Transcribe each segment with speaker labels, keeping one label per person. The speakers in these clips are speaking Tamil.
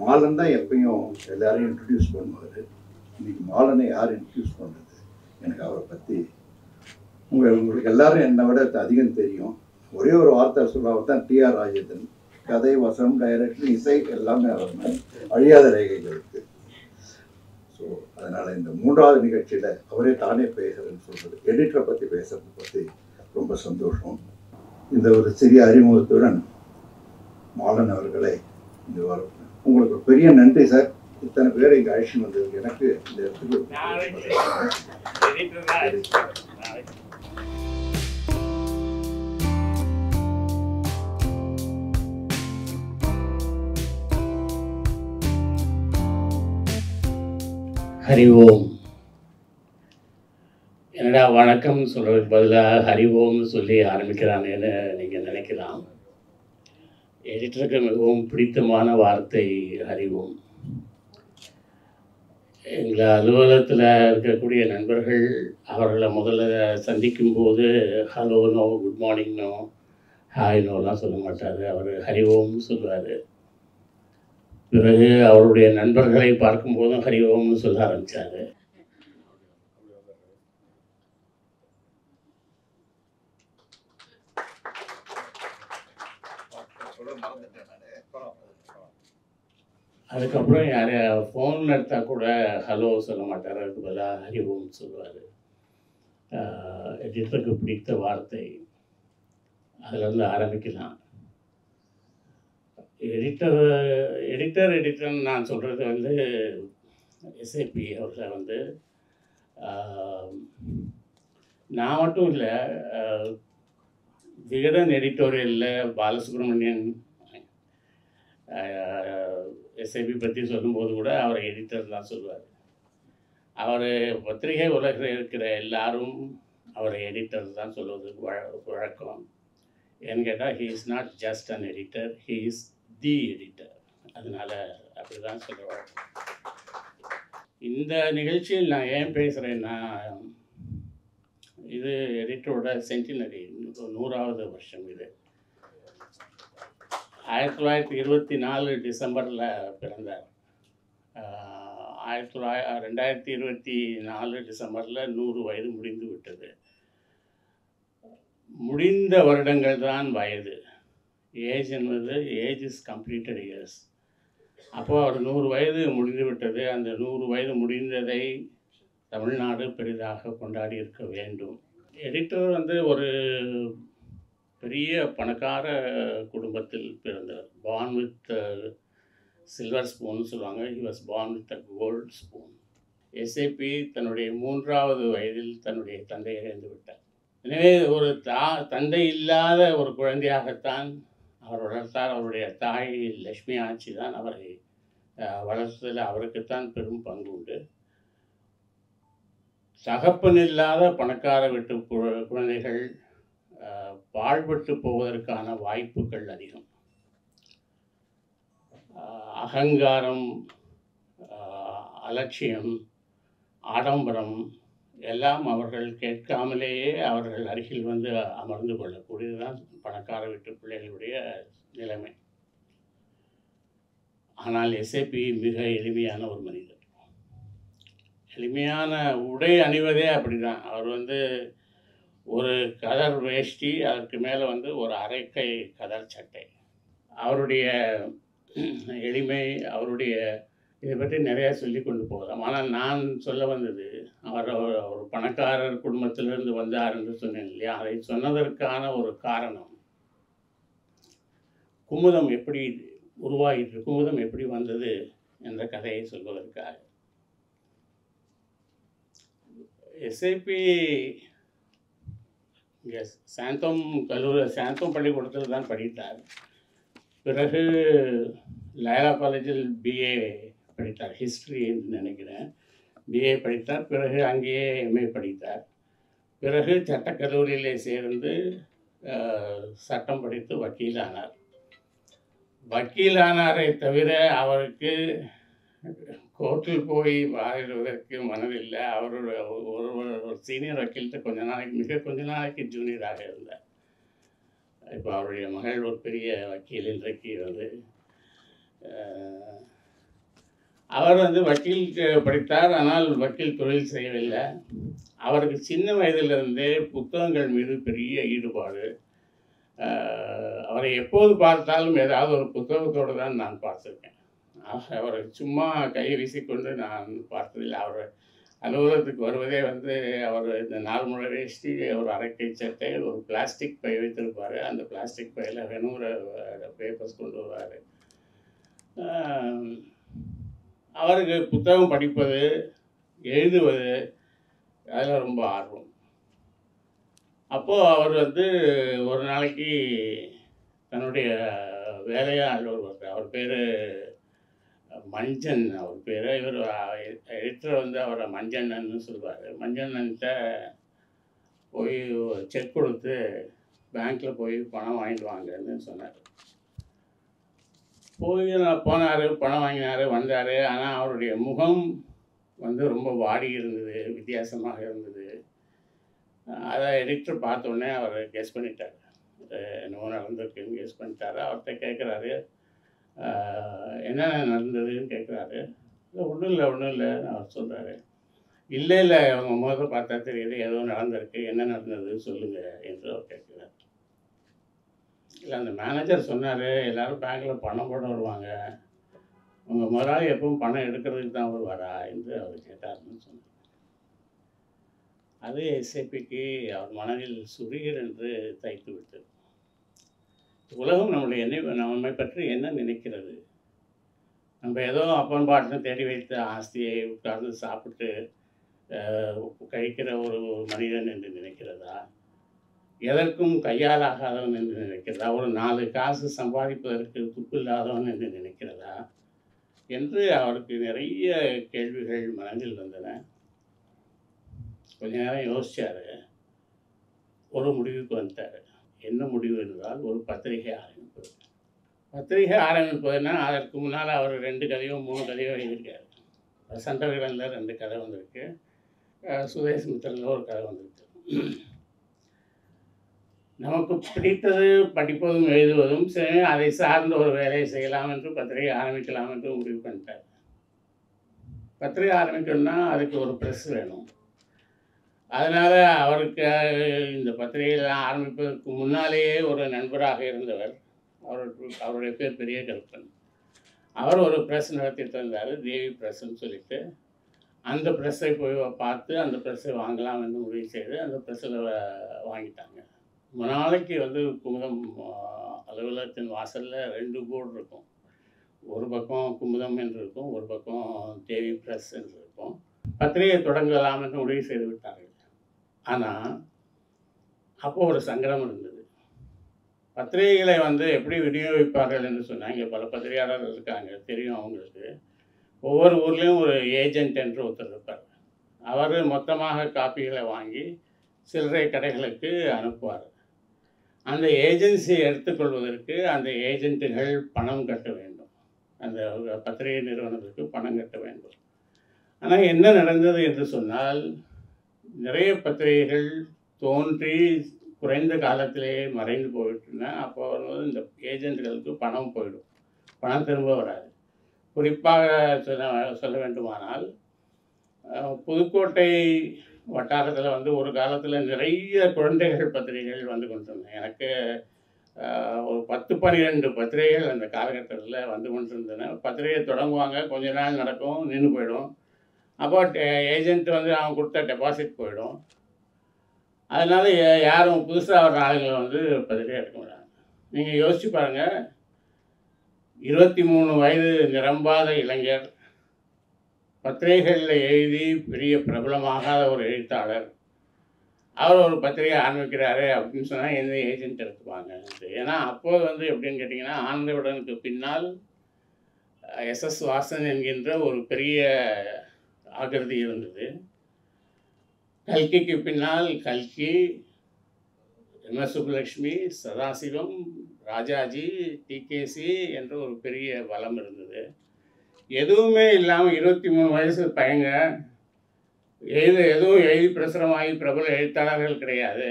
Speaker 1: மாலன் தான் எப்பயும் எல்லாரையும் இன்ட்ரடியூஸ் பண்ணுவார். இன்னைக்கு மாலனை யார் இன்ட்ரடியூஸ் பண்ணுறது? எனக்கு அவரை பற்றி உங்களுக்கு எல்லாரும் என்னை விட அதிகம் தெரியும். ஒரே ஒரு வார்த்தை சொல்லாம தான் டிஆர் ராஜேந்திரன். கதை, வசனம், டைரக்ஷன், இசை எல்லாமே அவர் அழியாத ரேகைகளுக்கு. ஸோ அதனால் இந்த 3வது நிகழ்ச்சியில் அவரே தானே பேசுகிறேன்னு சொல்கிறது, எடிட்டரை பற்றி பேசுகிறத பற்றி ரொம்ப சந்தோஷம். இந்த ஒரு சிறிய அறிமுகத்துடன் மாலன் அவர்களை இந்த வாரம் உங்களுக்கு ஒரு பெரிய நன்றி சார். இத்தனை பேரை இங்கே அழைச்சின்னு வந்ததுக்கு எனக்கு இந்த இடத்துக்கு
Speaker 2: ஹரி ஓம். என்னடா வணக்கம் சொல்கிறதுக்கு பதிலாக ஹரி ஓம்னு சொல்லி ஆரம்பிக்கிறானேன்னு நீங்கள் நினைக்கலாம். எடிட்டருக்கு மிகவும் பிடித்தமான வார்த்தை ஹரி ஓம். எங்கள் அலுவலகத்தில் இருக்கக்கூடிய நண்பர்கள் அவர்களை முதல்ல சந்திக்கும் போது ஹலோனோ, குட் மார்னிங்னோ, ஹாய்னோலாம் சொல்ல மாட்டார். அவர் ஹரி ஓம்னு சொல்லுவார். பிறகு அவருடைய நண்பர்களை பார்க்கும்போதும் ஹரி ஓம்னு சொல்ல ஆரம்பித்தார். அதுக்கப்புறம் யார் ஃபோன் எடுத்தால் கூட ஹலோ சொல்ல மாட்டார், அதுக்கு பதிலாக ஹரி ஓம்னு சொல்லுவார். எடிட்டருக்கு பிடித்த வார்த்தை அதிலேருந்து ஆரம்பிக்கலாம். எடிட்டர்னு நான் சொல்கிறது வந்து எஸ்ஏபி அவர்களை நான் மட்டும் இல்லை, விகடன் எடிட்டோரியலில் பாலசுப்ரமணியன் எஸ்ஏபி பற்றி சொல்லும்போது கூட அவர் எடிட்டர் தான் சொல்லுவார். அவர் பத்திரிகை உலகில் இருக்கிற எல்லாரும் அவரை எடிட்டர் தான் சொல்வதுக்கு வழக்கம். ஏன்னு கேட்டால் he is not just an editor, he is the editor. அதனால் அப்படி தான் சொல்ல வழக்கம். இந்த நிகழ்ச்சியில் நான் ஏன் பேசுகிறேன்னா, இது எடிட்டரோட சென்டினரி, 100வது வருஷம். இது 1924 டிசம்பரில் பிறந்தார். 2024 டிசம்பரில் 100 வயது முடிந்து விட்டது. முடிந்த வருடங்கள் தான் வயது. ஏஜ் என்பது ஏஜ் இஸ் கம்ப்ளீட்டட் இயர்ஸ். அப்போது அவர் 100 வயது முடிந்து விட்டது. அந்த 100 வயது முடிந்ததை தமிழ்நாடு பெரிதாக கொண்டாடி இருக்க வேண்டும். எடிட்டர் ஒரு பெரிய பணக்கார குடும்பத்தில் பிறந்தவர். பார்ன் வித் சில்வர் ஸ்பூன் சொல்லுவாங்க. He was born with a gold spoon. SAP தன்னுடைய 3வது வயதில் தன்னுடைய தந்தையை இழந்து விட்டார். எனவே ஒரு தந்தை இல்லாத ஒரு குழந்தையாகத்தான் அவர் வளர்த்தார். அவருடைய தாய் லக்ஷ்மி ஆட்சி தான் அவரை வளர்த்ததில் அவருக்குத்தான் பெரும் பங்கு உண்டு. தகப்பன் இல்லாத பணக்கார வீட்டு குழந்தைகள் பாழ்பட்டு போவதற்கான வாய்ப்புகள் அதிகம். அகங்காரம், அலட்சியம், ஆடம்பரம் எல்லாம் அவர்கள் கேட்காமலேயே அவர்கள் அருகில் வந்து அமர்ந்து கொள்ளக்கூடியதுதான் பணக்கார வீட்டு பிள்ளைகளுடைய நிலைமை. ஆனால் எஸ்ஏபி மிக எளிமையான ஒரு மனிதர். எளிமையான உடை அணிவதே அப்படி தான். அவர் ஒரு கதர் வேஷ்டி, அதற்கு மேலே ஒரு அரைக்கை கதர் சட்டை. அவருடைய எளிமை, அவருடைய இதை பற்றி நிறையா சொல்லி கொண்டு போகலாம். ஆனால் நான் சொல்ல வந்தது, அவர் ஒரு பணக்காரர் குடும்பத்திலிருந்து வந்தார் என்று சொன்னேன் இல்லையா? அதை சொன்னதற்கான ஒரு காரணம், குமுதம் எப்படி உருவாகிட்டு, குமுதம் எப்படி வந்தது என்ற கதையை சொல்வதற்காக. எஸ்ஐபி இங்கே சாந்தோம் சாந்தோம் பள்ளிக்கூடத்தில் தான் படித்தார். பிறகு லயலா காலேஜில் பிஏ படித்தார், ஹிஸ்ட்ரி என்று நினைக்கிறேன். பிஏ படித்தார். பிறகு அங்கேயே எம்ஏ படித்தார். பிறகு சட்டக்கல்லூரியிலே சேர்ந்து சட்டம் படித்து வக்கீலானார். வக்கீலானாரை தவிர அவருக்கு கோர்ட்டில் போய் வாதிடுவதற்கு மனதில்லை. அவரோட ஒரு சீனியர் வக்கீல்கிட்ட கொஞ்ச நாளைக்கு ஜூனியராக இருந்தார். இப்போ அவருடைய மகள் ஒரு பெரிய வக்கீல். இன்றைக்கு அவர் வந்து வக்கீல் படித்தார், ஆனால் வக்கீல் தொழில் செய்யவில்லை. அவருக்கு சின்ன வயதிலிருந்தே புத்தகங்கள் மீது பெரிய ஈடுபாடு. அவரை எப்போது பார்த்தாலும் ஏதாவது ஒரு புத்தகத்தோடு தான் நான் பார்த்துருக்கேன். அவரை சும்மா கையை வீசிக்கொண்டு நான் பார்த்ததில்லை. அவர் அலுவலகத்துக்கு வருவதே வந்து அவர் இந்த 4 முழ வேஷ்டி, ஒரு அரைக்கை சட்டை, ஒரு பிளாஸ்டிக் பை வைத்திருப்பார். அந்த பிளாஸ்டிக் பையில் வேணுங்கிற பேப்பர்ஸ் கொண்டு வருவார். அவருக்கு புத்தகம் படிப்பது, எழுதுவது அதில் ரொம்ப ஆர்வம். அப்போது அவர் வந்து ஒரு நாளைக்கு தன்னுடைய வேலையாள் ஒருவர், அவர் பேர் மஞ்சன், அவர் பேர். இவர் எடிட்டர் வந்து அவரை மஞ்சண்ணன்னு சொல்லுவார். மஞ்சண்ணன்ட்ட போய் செக் கொடுத்து பேங்க்கில் போய் பணம் வாங்கிட்டு வாங்கன்னு சொன்னார். போனார், பணம் வாங்கினார், வந்தார். ஆனால் அவருடைய முகம் வந்து ரொம்ப வாடி இருந்தது, வித்தியாசமாக இருந்தது. அதை எடிட்டர் பார்த்தோன்னே அவர் கெஸ் பண்ணிட்டார், என்னவோ நடந்திருக்குன்னு கெஸ் பண்ணிட்டார். அவர்கிட்ட கேட்குறாரு, என்னென்ன நடந்ததுன்னு கேட்குறாரு. ஒன்றும் இல்லைன்னு அவர் சொல்கிறாரு. இல்லை அவங்க முகத்தை பார்த்தா தெரியுது, ஏதோ நடந்திருக்கு, என்ன நடந்தது சொல்லுங்கள் என்று அவர் கேட்குறார். இல்லை, அந்த மேனேஜர் சொன்னார், எல்லோரும் பேங்க்கில் பணம் போட வருவாங்க, உங்கள் முதலாளி எப்பவும் பணம் எடுக்கிறதுக்கு தான் வருவாரா என்று அவர் கேட்டார்னு சொன்னார். அது எஸ்ஏபிக்கு அவர் மனதில் சுரீர் என்று தைத்து விட்டது. உலகம் நம்மை பற்றி என்ன நினைக்கிறது? நம்ம ஏதோ அப்பன் பாட்டுன்னு தேடி வைத்த ஆஸ்தியை உட்கார்ந்து சாப்பிட்டு கழிக்கிற ஒரு மனிதன் என்று நினைக்கிறதா? எதற்கும் கையாலாகாதவன் என்று நினைக்கிறதா? ஒரு 4 காசு சம்பாதிப்பதற்கு துப்பு இல்லாதவன் என்று நினைக்கிறதா என்று அவருக்கு நிறைய கேள்விகள் மனதில் வந்தன. கொஞ்ச நேரம் யோசித்தார், ஒரு முடிவுக்கு வந்துட்டார். என்ன முடிவு என்றால், ஒரு பத்திரிகை ஆரம்பிப்பது. பத்திரிகை ஆரம்பிப்பதுன்னா அதற்கு முன்னால் அவர் 2 கதையோ 3 கதையோ எழுதியிருக்காரு. சண்டவிகடனில் 2 கதை வந்திருக்கு, சுதேஷ் மித்திரனில் ஒரு கதை வந்திருக்கு. நமக்கு பிடித்தது படிப்பதும் எழுதுவதும் சரி, அதை சார்ந்த ஒரு வேலையை செய்யலாம் என்று பத்திரிகை ஆரம்பிக்கலாம் என்று முடிவு பண்ணிட்டார். பத்திரிகை ஆரம்பிக்கணும்னா அதுக்கு ஒரு ப்ரெஸ் வேணும். அதனால் அவருக்கு இந்த பத்திரிகையெல்லாம் ஆரம்பிப்பதற்கு முன்னாலேயே ஒரு நண்பராக இருந்தவர், அவருடைய பேர் பெரிய கல்பன். அவர் ஒரு ப்ரெஸ் நடத்திட்டு இருந்தார், தேவி ப்ரெஸ்ன்னு சொல்லிட்டு. அந்த ப்ரெஸ்ஸை போய் பார்த்து அந்த ப்ரெஸ்ஸை வாங்கலாம் என்று முடிவு செய்து அந்த ப்ரெஸ்ஸில் வாங்கிட்டாங்க. நாளைக்கு வந்து குமுதம் அலுவலகத்தின் வாசலில் 2 போர்டு இருக்கும். ஒரு பக்கம் குமுதம் என்று இருக்கும், ஒரு பக்கம் தேவி ப்ரெஸ் என்று இருக்கும். பத்திரிகை தொடங்கலாம் என்று முடிவு செய்து விட்டார்கள். ஆனால் அப்போது ஒரு சங்கடம் இருந்தது. பத்திரிகைகளை வந்து எப்படி விநியோகிப்பார்கள் என்று சொன்னால், இங்கே பல பத்திரிகையாளர்கள் இருக்காங்க, தெரியும் அவங்களுக்கு. ஒவ்வொரு ஊர்லேயும் ஒரு ஏஜென்ட் என்று ஒருத்தர் இருப்பார். அவர் மொத்தமாக காப்பிகளை வாங்கி சில்லறை கடைகளுக்கு அனுப்புவார். அந்த ஏஜென்சியை எடுத்துக்கொள்வதற்கு அந்த ஏஜென்ட்டுகள் பணம் கட்ட வேண்டும், அந்த பத்திரிகை நிறுவனத்திற்கு பணம் கட்ட வேண்டும். ஆனால் என்ன நடந்தது என்று சொன்னால், நிறைய பத்திரிகைகள் தோன்றி குறைந்த காலத்திலேயே மறைந்து போயிட்டுனா, அப்போ வந்து இந்த ஏஜென்ட்களுக்கு பணம் போயிடும், பணம் திரும்ப வராது. குறிப்பாக சொல்ல வேண்டுமானால், புதுக்கோட்டை வட்டாரத்தில் வந்து ஒரு காலத்தில் நிறைய குழந்தைகள் பத்திரிகைகள் வந்து கொண்டிருந்தேன். எனக்கு ஒரு 10-12 பத்திரிகைகள் அந்த காலகட்டத்தில் வந்து கொண்டிருந்தன. பத்திரிகை தொடங்குவாங்க, கொஞ்ச நாள் நடக்கும், நின்று போயிடும். அப்போ ஏஜென்ட் வந்து அவன் கொடுத்த டெபாசிட் போயிடும். அதனால் யாரும் புதுசாக வர ஆளுங்களை வந்து பத்திரிகை எடுக்க மாட்டாங்க. நீங்கள் யோசிச்சு பாருங்கள், 23 வயது நிரம்பாத இளைஞர், பத்திரிகைகளில் எழுதி பெரிய பிரபலமாகாத ஒரு எழுத்தாளர், அவர் ஒரு பத்திரிகை ஆரம்பிக்கிறாரு அப்படின்னு சொன்னால் எந்த ஏஜென்ட் எடுத்துப்பாங்க? ஏன்னா அப்போது வந்து எப்படின்னு கேட்டிங்கன்னா, ஆனந்த விகடனுக்கு பின்னால் எஸ்எஸ் வாசன் என்கின்ற ஒரு பெரிய ஆகிருதி இருந்தது. கல்கிக்கு பின்னால் கல்கி, எம்எஸ் சுப்புலட்சுமி, சதாசிவம், ராஜாஜி, டிகேசி என்ற ஒரு பெரிய பலம் இருந்தது. எதுவுமே இல்லாமல் 23 வயசு பையங்க, எதுவும் எழுதி பிரசுரமாகி பிரபல எழுத்தாளர்கள் கிடையாது,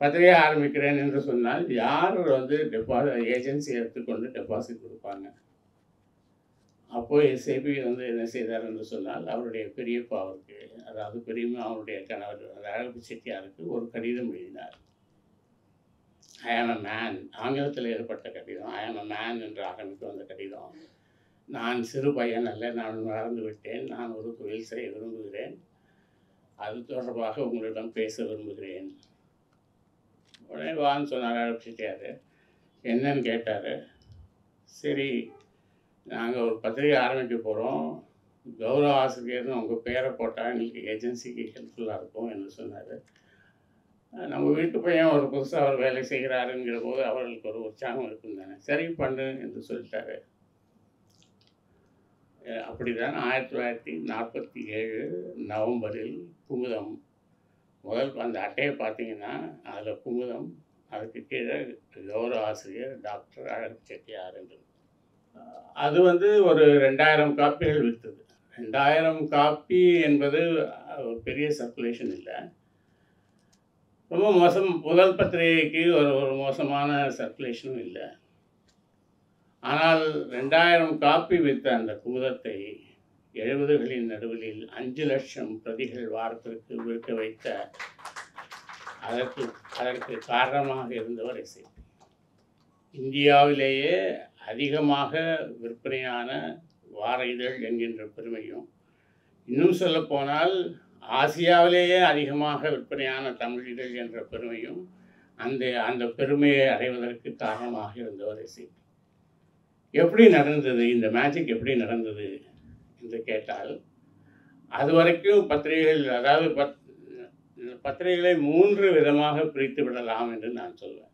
Speaker 2: பத்திரிகை ஆரம்பிக்கிறேன் என்று சொன்னால் யார் வந்து ஏஜென்சி எடுத்துக்கொண்டு டெபாசிட் கொடுப்பாங்க? அப்போது எஸ்ஏபி வந்து என்ன செய்தார் என்று சொன்னால் அவருடைய பெரியப்பா அவருக்கு, அதாவது பெரியம்மா அவருடைய கணவர் அந்த அழகு செட்டியாருக்கு ஒரு கடிதம் எழுதினார். ஐ ஆம் அ மேன், ஆங்கிலத்தில் ஏற்பட்ட கடிதம். ஐ ஆம் அ மேன் என்று ஆரம்பிக்கும் அந்த கடிதம். நான் சிறு பையன் அல்ல, நான் வளர்ந்து விட்டேன், நான் ஒரு தொழில் செய்ய விரும்புகிறேன், அது தொடர்பாக உங்களிடம் பேச விரும்புகிறேன். உடனே வான்னு சொன்னார் அழகு செட்டியார். என்னன்னு கேட்டார். சரி, நாங்கள் ஒரு பத்திரிகை ஆரம்பிக்க போகிறோம், கௌரவ ஆசிரியர்னு உங்கள் பேரை போட்டால் எங்களுக்கு ஏஜென்சிக்கு ஹெல்ப்ஃபுல்லாக இருக்கும் என்று சொன்னார். நம்ம வீட்டு பையன் ஒரு புதுசாக அவர் வேலை செய்கிறாருங்கிற போது அவர்களுக்கு ஒரு உற்சாகம் இருக்கும் தானே. சரி பண்ணு என்று சொல்லிட்டாரு. அப்படி தான் 1947 நவம்பரில் குமுதம் முதல் அந்த அட்டையை பார்த்தீங்கன்னா அதில் குமுதம், அதுக்கு கீழே கௌரவ ஆசிரியர் டாக்டர் அழகு செட்டியார் என்று. அது வந்து ஒரு 2000 காப்பிகள் விற்றது. 2000 காப்பி என்பது ஒரு பெரிய சர்க்குலேஷன் இல்லை, ரொம்ப மோசம். முதல் பத்திரிகைக்கு ஒரு மோசமான சர்க்குலேஷனும் இல்லை. ஆனால் 2000 காப்பி விற்ற அந்த குமுதத்தை 70களின் நடுவில் 5 லட்சம் பிரதிகள் வாரத்திற்கு விற்க வைத்த அதற்கு காரணமாக இருந்தவர் எஸ்ஏபி. இந்தியாவிலேயே அதிகமாக விற்பனையான வார இதழ் என்கின்ற பெருமையும், இன்னும் சொல்லப்போனால் ஆசியாவிலேயே அதிகமாக விற்பனையான தமிழ் இதழ் என்ற பெருமையும் அந்த பெருமையை அடைவதற்கு காரணமாக இருந்தவர் எஸ்ஏபி. எப்படி நடந்தது இந்த மேஜிக், எப்படி நடந்தது என்று கேட்டால், அது வரைக்கும் பத்திரிகைகள், அதாவது பத்திரிகைகளை 3 விதமாக பிரித்து விடலாம் என்று நான் சொல்வேன்.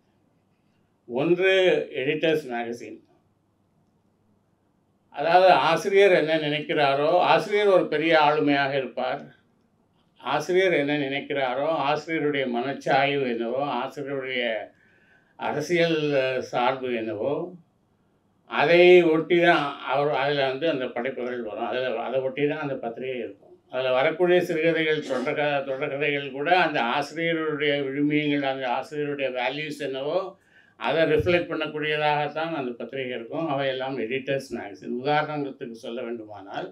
Speaker 2: ஒன்று எடிட்டர்ஸ் மேகசின், அதாவது ஆசிரியர் என்ன நினைக்கிறாரோ, ஆசிரியர் ஒரு பெரிய ஆளுமையாக இருப்பார், ஆசிரியர் என்ன நினைக்கிறாரோ, ஆசிரியருடைய மனச்சாய்வு என்னவோ, ஆசிரியருடைய அரசியல் சார்பு என்னவோ, அதை ஒட்டி தான் அதில் வந்து அந்த படைப்புகள் வரும். அதை ஒட்டி தான் அந்த பத்திரிகை இருக்கும். அதில் வரக்கூடிய சிறுகதைகள், தொடர்கதைகள் கூட அந்த ஆசிரியருடைய விழுமியங்கள், அந்த ஆசிரியருடைய வேல்யூஸ் என்னவோ அதை ரிஃப்ளெக்ட் பண்ணக்கூடியதாகத்தான் அந்த பத்திரிகை இருக்கும். அவையெல்லாம் எடிட்டர்ஸ் மேகசின். உதாரணத்துக்கு சொல்ல வேண்டுமானால்,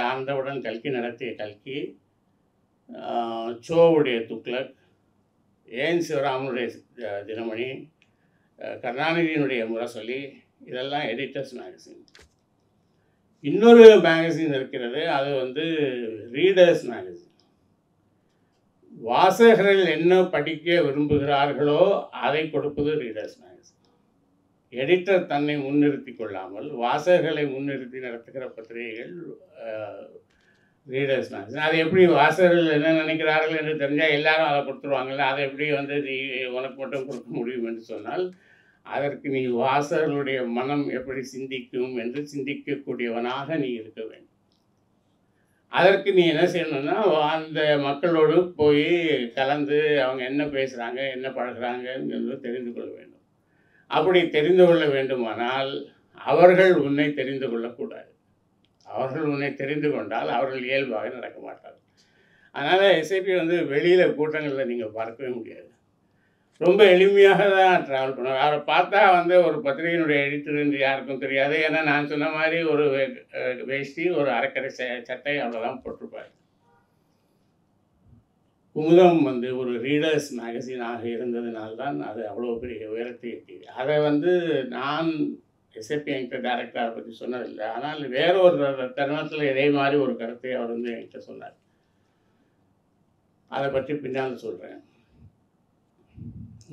Speaker 2: ஆனந்தவுடன் கல்கி நடத்திய கல்கி, சோவுடைய துக்ளக், ஏன் சிவராமனுடைய தினமணி, கருணாநிதியினுடைய முரசொலி, இதெல்லாம் எடிட்டர்ஸ் மேகசின். இன்னொரு மேகசின் இருக்கிறது, அது வந்து ரீடர்ஸ் மேகசின். வாசகர்கள் என்ன படிக்க விரும்புகிறார்களோ அதை கொடுப்பது ரீடர்ஸ் மேகசின். எடிட்டர் தன்னை முன்னிறுத்தி கொள்ளாமல் வாசகர்களை முன்னிறுத்தி நடத்துகிற பத்திரிகைகள் ரீடர்ஸ் மேகசின். அது எப்படி வாசகர்கள் என்ன நினைக்கிறார்கள் என்று தெரிஞ்சால் எல்லாரும் அதை கொடுத்துருவாங்கல்ல, அதை எப்படி வந்து நீ உனக்கு மட்டும் கொடுக்க முடியும் என்று சொன்னால், அதற்கு நீ வாசகர்களுடைய மனம் எப்படி சிந்திக்கும் என்று சிந்திக்கக்கூடியவனாக நீ இருக்க வேண்டும். அதற்கு நீ என்ன செய்யணும்னா, அந்த மக்களோடு போய் கலந்து அவங்க என்ன பேசுகிறாங்க, என்ன பழகிறாங்கன்னு தெரிந்து கொள்ள வேண்டும். அப்படி தெரிந்து கொள்ள வேண்டுமானால் அவர்கள் உன்னை தெரிந்து கொள்ளக்கூடாது. அவர்கள் உன்னை தெரிந்து கொண்டால் அவர்கள் இயல்பாக நடக்க மாட்டார்கள். அதனால் எஸ்ஏபி வந்து வெளியில் கூட்டங்களில் நீங்கள் பார்க்கவே முடியாது. ரொம்ப எளிமையாக தான் ட்ராவல் பண்ணுவார். அவரை பார்த்தா வந்து ஒரு பத்திரிகையினுடைய எடிட்டர் என்று யாருக்கும் தெரியாது. ஏன்னா நான் சொன்ன மாதிரி ஒரு வேஷ்டி, ஒரு அரைக்கடை சட்டை அவ்வளோதான் போட்டிருப்பார். குமுதம் வந்து ஒரு ரீடர்ஸ் மேகசினாக இருந்ததுனால்தான் அது அவ்வளோ பெரிய உயரத்தை எட்டியது. அதை வந்து நான் எஸ்ஏபி என்கிட்ட டைரக்டாக அதை பற்றி சொன்னதில்லை. ஆனால் வேற ஒரு தருணத்தில் இதே மாதிரி ஒரு கருத்தை அவர் வந்து என்கிட்ட சொன்னார். அதை பற்றி பின்னால் சொல்கிறேன்.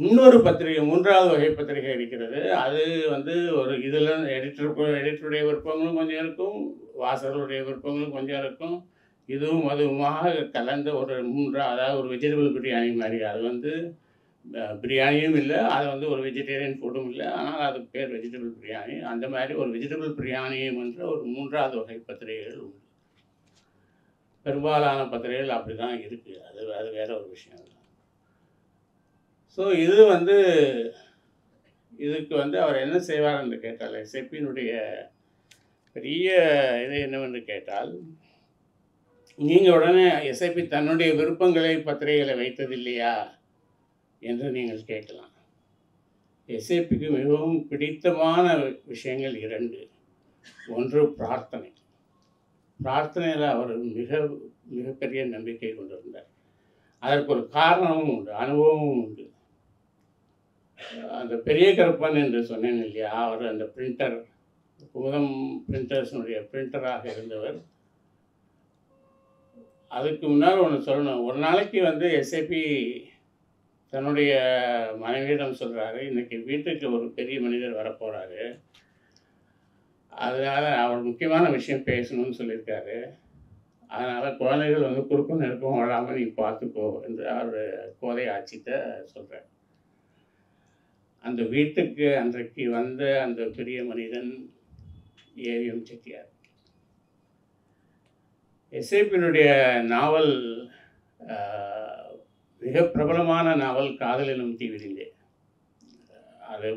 Speaker 2: இன்னொரு பத்திரிகை, 3வது வகை பத்திரிகை இருக்கிறது. அது வந்து ஒரு இதில் எடிட்டருடைய விருப்பங்களும் கொஞ்சம் இருக்கும், வாசகர்களுடைய விருப்பங்களும் கொஞ்சம் இருக்கும். இதுவும் அதுவுமாக கலந்த ஒரு அதாவது ஒரு வெஜிடபிள் பிரியாணி மாதிரி. அது வந்து பிரியாணியும் இல்லை, அது வந்து ஒரு வெஜிடேரியன் ஃபுட்டும் இல்லை, ஆனால் அதுக்கு பேர் வெஜிடபிள் பிரியாணி. அந்த மாதிரி ஒரு வெஜிடபிள் பிரியாணியும் என்ற ஒரு 3வது வகை பத்திரிகைகள் உண்டு. பெரும்பாலான பத்திரிகைகள் அப்படி தான் இருக்குது. அது வேற ஒரு விஷயம். ஸோ இது வந்து இதுக்கு வந்து அவர் என்ன செய்வார் என்று கேட்டால், எஸ்ஏபியினுடைய பெரிய இது என்னவென்று கேட்டால், நீங்கள் உடனே எஸ்ஏபி தன்னுடைய விருப்பங்களை பத்திரிகைகளை வைத்ததில்லையா என்று நீங்கள் கேட்கலாம். எஸ்ஏபிக்கு மிகவும் பிடித்தமான விஷயங்கள் 2. ஒன்று பிரார்த்தனை. பிரார்த்தனையில் அவர் மிகப்பெரிய நம்பிக்கை கொண்டிருந்தார். அதற்கு ஒரு காரணமும் உண்டு, அனுபவமும் உண்டு. அந்த பெரிய கருப்பன் என்று சொன்னேன் இல்லையா, அவர் அந்த பிரிண்டர், குமுதம் பிரிண்டர்ஸினுடைய பிரிண்டராக இருந்தவர். அதுக்கு முன்னால் ஒன்று சொல்லணும். ஒரு நாளைக்கு வந்து எஸ்ஏபி தன்னுடைய மனைவியிடம் சொல்கிறாரு, இன்றைக்கி வீட்டுக்கு ஒரு பெரிய மனிதர் வரப்போகிறாரு, அதனால் அவர் முக்கியமான விஷயம் பேசணும்னு சொல்லியிருக்காரு, அதனால் குழந்தைகள் வந்து குறுக்கும் நெருக்கம் வராமல் நீ பார்த்துக்கோ என்று அவர் கோதை ஆட்சிட்ட சொல்கிறார். அந்த வீட்டுக்கு அன்றைக்கு வந்த அந்த பெரிய மனிதன் ஏவிஎம் செட்டியார். எஸ்ஏபியினுடைய நாவல் மிக பிரபலமான நாவல் காதல் எனும் தீ விரிந்தே. அது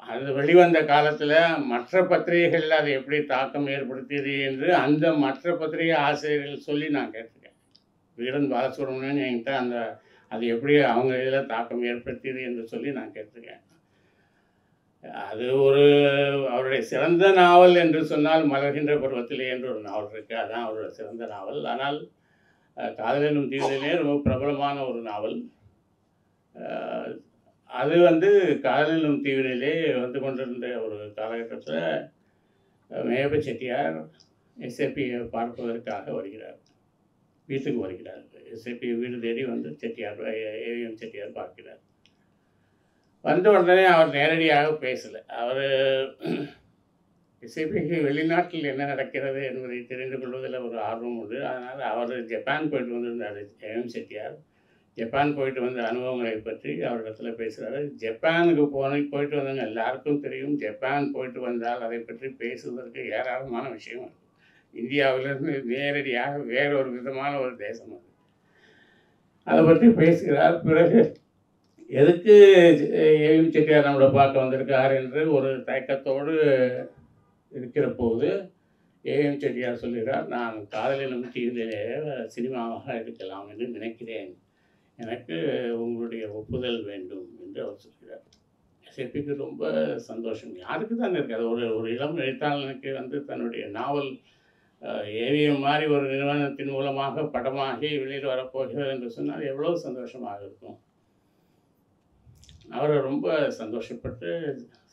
Speaker 2: அது வெளிவந்த காலத்தில் மற்ற பத்திரிகைகளில் அது எப்படி தாக்கம் ஏற்படுத்தியது என்று அந்த மற்ற பத்திரிகை ஆசிரியர்கள் சொல்லி நான் கேட்டிருக்கேன். வீரன் பாலசுப்ரமணியன் என்கிட்ட அது எப்படி அவங்க இதில் தாக்கம் ஏற்படுத்தியது என்று சொல்லி நான் கேட்டிருக்கேன். அது அவருடைய சிறந்த நாவல் என்று சொன்னால் மலர்கின்ற பருவத்திலே என்று ஒரு நாவல் இருக்குது, அதுதான் அவருடைய சிறந்த நாவல். ஆனால் காதல் எனும் தீ விரிந்தே ரொம்ப பிரபலமான ஒரு நாவல். அது வந்து காதல் எனும் தீ விரிந்தே வந்து கொண்டிருந்த ஒரு காலகட்டத்தில் மேயப்ப செட்டியார் எஸ்ஏபியை பார்ப்பதற்காக வருகிறார், வீட்டுக்கு வருகிறார். எஸ்ஏபி வீடு தேடி வந்து செட்டியார் ஏவிஎம் செட்டியார் பார்க்கிறார். வந்த உடனே அவர் நேரடியாக பேசலை. அவர் எஸ்ஏபிக்கு வெளிநாட்டில் என்ன நடக்கிறது என்பதை தெரிந்து கொள்வதில் ஒரு ஆர்வம் உண்டு. அதனால் அவர் ஜப்பான் போயிட்டு வந்திருந்தார். ஏவிஎம் செட்டியார் ஜப்பான் போயிட்டு வந்த அனுபவங்களை பற்றி அவரிடத்தில் பேசுகிறாரு. ஜப்பானுக்கு போயிட்டு வந்தவங்க எல்லாருக்கும் தெரியும், ஜப்பான் போயிட்டு வந்தால் அதை பற்றி பேசுவதற்கு ஏராளமான விஷயம். இந்தியாவிலிருந்து நேரடியாக வேறொரு விதமான ஒரு தேசம் அது. அதை பற்றி பேசுகிறார். பிறகு எதுக்கு ஏவிஎம் செட்டியார் நம்மளை பார்க்க வந்திருக்கார் என்று ஒரு தயக்கத்தோடு இருக்கிற போது ஏவிஎம் செட்டியார் சொல்கிறார், நான் காதல் எனும் தீ விரிந்தே சினிமாவாக எடுக்கலாம் என்று நினைக்கிறேன், எனக்கு உங்களுடைய ஒப்புதல் வேண்டும் என்று அவர் சொல்கிறார். எஸ்ஏபிக்கு ரொம்ப சந்தோஷம். யாருக்கு தான் இருக்காது, ஒரு இளம் எழுத்தாளனுக்கு வந்து தன்னுடைய நாவல் ஏவிஎம் மாதிரி ஒரு நிறுவனத்தின் மூலமாக படமாகி வெளியில் வரப்போகிறது என்று சொன்னால் எவ்வளோ சந்தோஷமாக இருக்கும். அவர் ரொம்ப சந்தோஷப்பட்டு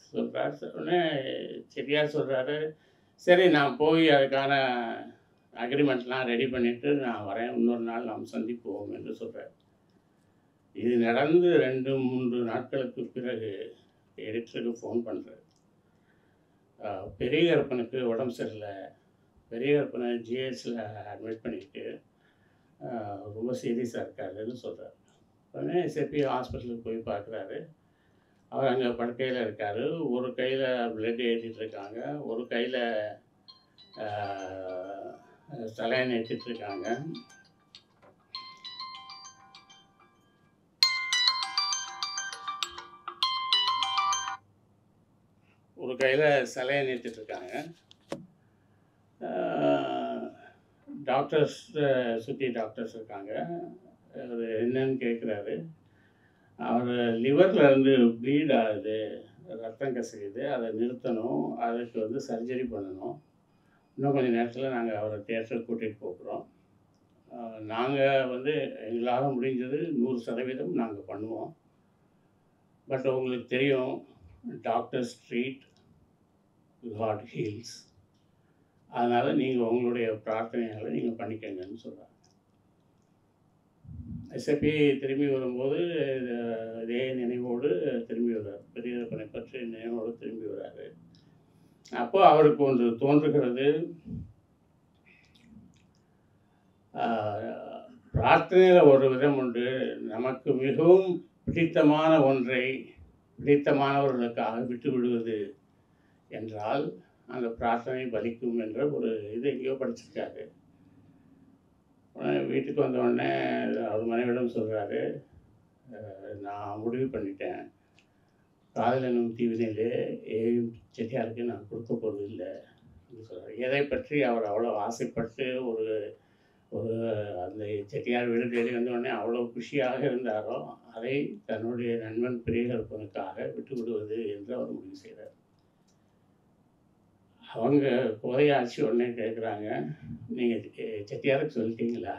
Speaker 2: சொல்கிறார். உடனே செட்டியார் சொல்கிறாரு, சரி நான் போய் அதுக்கான அக்ரிமெண்ட்லாம் ரெடி பண்ணிவிட்டு நான் வரேன், இன்னொரு நாள் நாம் சந்திப்போம் என்று சொல்கிறார். இது நடந்து 2-3 நாட்களுக்கு பிறகு எடிட்டருக்கு ஃபோன் பண்ணுறாரு. பெரிய கருப்பனுக்கு உடம்பு சரியில்லை, பெரிய கருப்பனை ஜிஹெச்சில் அட்மிட் பண்ணிட்டு ரொம்ப சீரியஸாக இருக்காருன்னு சொல்கிறார். உடனே எஸ்ஏபி ஹாஸ்பிட்டலுக்கு போய் பார்க்குறாரு. அவர் அங்கே படுக்கையில் இருக்கார். ஒரு கையில் பிளட் ஏற்றிட்டுருக்காங்க, ஒரு கையில் சலைன் ஏற்றிட்டுருக்காங்க. ஒரு கையில் சலைன் ஏற்றிட்டுருக்காங்க. டாக்டர்ஸ் சுற்றி டாக்டர்ஸ் இருக்காங்க. அவர் என்னன்னு கேட்குறாரு. அவர் லிவரில் இருந்து ப்ளீட் ஆகுது, ரத்தம் கசிக்குது, அதை நிறுத்தணும், அதுக்கு வந்து சர்ஜரி பண்ணணும். இன்னும் கொஞ்சம் நேரத்தில் நாங்கள் அவரை தியேட்டருக்கு கூட்டிகிட்டு போகிறோம். நாங்கள் வந்து எங்களால் முடிஞ்சது 100% நாங்கள் பண்ணுவோம். பட் உங்களுக்கு தெரியும், டாக்டர்ஸ் ட்ரீட், காட் ஹீல்ஸ். அதனால் நீங்கள் உங்களுடைய பிரார்த்தனைகளை நீங்கள் பண்ணிக்கங்கன்னு சொல்கிறாங்க. எஸ்ஏபி திரும்பி வரும்போது இதே நினைவோடு திரும்பி வர்றார். பெரிய கருப்பனை பற்றி நினைவோடு திரும்பி வர்றாரு. அப்போ அவருக்கு ஒன்று தோன்றுகிறது, பிரார்த்தனையில் ஒரு விதம் உண்டு. நமக்கு மிகவும் பிடித்தமான ஒன்றை பிடித்தமானவர்களுக்காக விட்டு விடுவது என்றால் அந்த பிரார்த்தனை பலிக்கும் என்ற ஒரு இது எங்கேயோ படிச்சிருக்காரு. வீட்டுக்கு வந்த உடனே அவர் மனைவிடம் சொல்கிறாரு, நான் முடிவு பண்ணிட்டேன், காதல் எனும் தீ விரிந்தே ஏவிஎம் செட்டியாருக்கு நான் கொடுக்க போகிறது இல்லை அப்படின்னு சொல்கிறார். எதை பற்றி அவர் அவ்வளோ ஆசைப்பட்டு ஒரு அந்த செட்டியார் வீடு தேடி வந்த உடனே அவ்வளோ குஷியாக இருந்தாரோ அதை தன்னுடைய நண்பன் பெரிய கருப்பனுக்காக விட்டு விடுவது என்று அவர் முடிவு செய்கிறார். அவங்க கோதை ஆட்சி உடனே கேட்குறாங்க, நீங்கள் செட்டியாருக்கு சொல்லிட்டீங்களா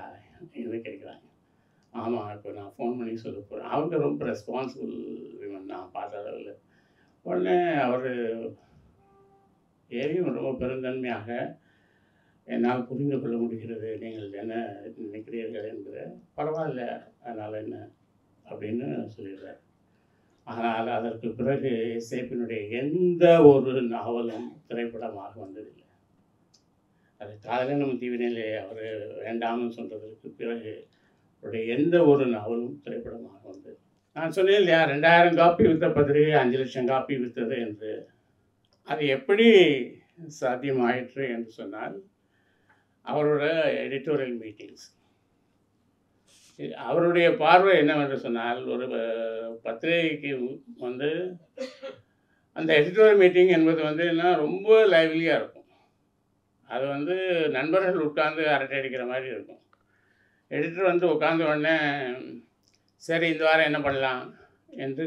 Speaker 2: என்று கேட்குறாங்க. ஆமாம், இப்போ நான் ஃபோன் பண்ணி சொல்ல போகிறேன். அவங்க ரொம்ப ரெஸ்பான்சிபிள் விமன் நான் பார்த்த அளவில். உடனே அவர் ஏரியும் ரொம்ப பெருந்தன்மையாக, என்னால் புரிந்து கொள்ள முடிகிறது நீங்கள் என்ன நினைக்கிறீர்கள் என்பது. பரவாயில்ல, அதனால் என்ன அப்படின்னு சொல்லிடுறார். ஆனால் அதற்கு பிறகு சேப்பினுடைய எந்த ஒரு நாவலும் திரைப்படமாக வந்ததில்லை. அது காதலே நம்ம தீவினிலே அவர் வேண்டாம்னு சொல்கிறதுக்கு பிறகு அவருடைய எந்த ஒரு நாவலும் திரைப்படமாக வந்தது. நான் சொன்னேன் இல்லையா, 2000 காப்பி விற்ற பத்திரிகை 5 லட்சம் காப்பி விற்றது என்று. அது எப்படி சாத்தியமாயிற்று என்று சொன்னால், அவரோட எடிட்டோரியல் மீட்டிங்ஸ். அவருடைய பார்வை என்னவென்று சொன்னால், ஒரு பத்திரிகைக்கு வந்து அந்த எடிட்டோரியல் மீட்டிங் என்பது வந்து என்ன ரொம்ப லைவ்லியாக இருக்கும். அது வந்து நண்பர்கள் உட்கார்ந்து அரட்டை அடிக்கிற மாதிரி இருக்கும். எடிட்டர் வந்து உட்கார்ந்த உடனே சரி இந்த வாரம் என்ன பண்ணலாம் என்று